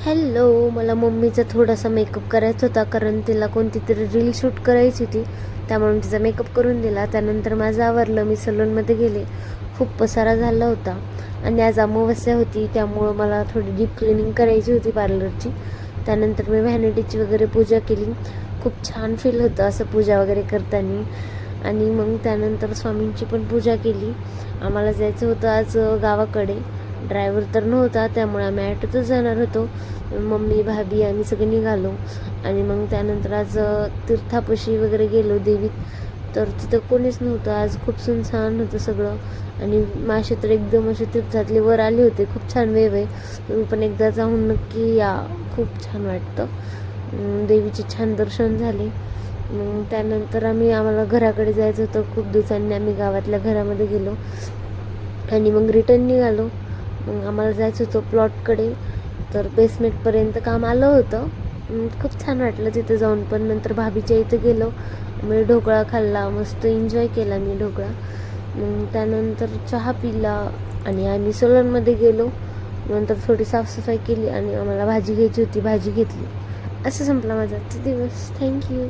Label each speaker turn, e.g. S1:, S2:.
S1: Hello, मला मम्मीचा थोडासा मेकअप करायचा होता, कारण तिला कोणती तरी रील शूट करायची होती, त्यामुळे मी तिचा मेकअप करून दिला. त्यानंतर माझं आवरलं, मी सलूनमध्ये गेले. खूप पसारा झाला होता आणि आज अमावस्या होती, त्यामुळं मला थोडी डीप क्लिनिंग करायची होती पार्लरची. त्यानंतर मी व्हॅनिटीची वगैरे पूजा केली. खूप छान फील होतं असं पूजा वगैरे करताना. आणि मग त्यानंतर स्वामींची पण पूजा केली. आम्हाला जायचं होतं आज गावाकडे. ड्रायव्हर तर नव्हता, त्यामुळे आम्ही ॲटोतच जाणार होतो. मम्मी, भाभी आम्ही सगळे निघालो. आणि मग त्यानंतर आज तीर्थापाशी वगैरे गेलो देवीत. तर तिथं कोणीच नव्हतं आज. खूप सुनसान होतं सगळं. आणि मासे तर एकदम असे तीर्थातले वर आले होते. खूप छान वेव आहे. तुम्ही पण एकदा जाऊन नक्की या, खूप छान वाटतं. देवीचे छान दर्शन झाले. मग त्यानंतर आम्हाला घराकडे जायचं होतं. खूप दिवसांनी आम्ही गावातल्या घरामध्ये गेलो आणि मग रिटर्न निघालो. मग आम्हाला जायचं होतं प्लॉटकडे. तर बेसमेंटपर्यंत काम आलं होतं. खूप छान वाटलं तिथं जाऊन. पण नंतर भाभीच्या इथं गेलो. मी ढोकळा खाल्ला, मस्त एन्जॉय केला मी ढोकळा. मग त्यानंतर चहा पिला आणि आम्ही सलूनमध्ये गेलो. नंतर थोडी साफसफाई केली आणि आम्हाला भाजी घ्यायची होती, भाजी घेतली. असं संपला माझा आजचा दिवस. थँक्यू.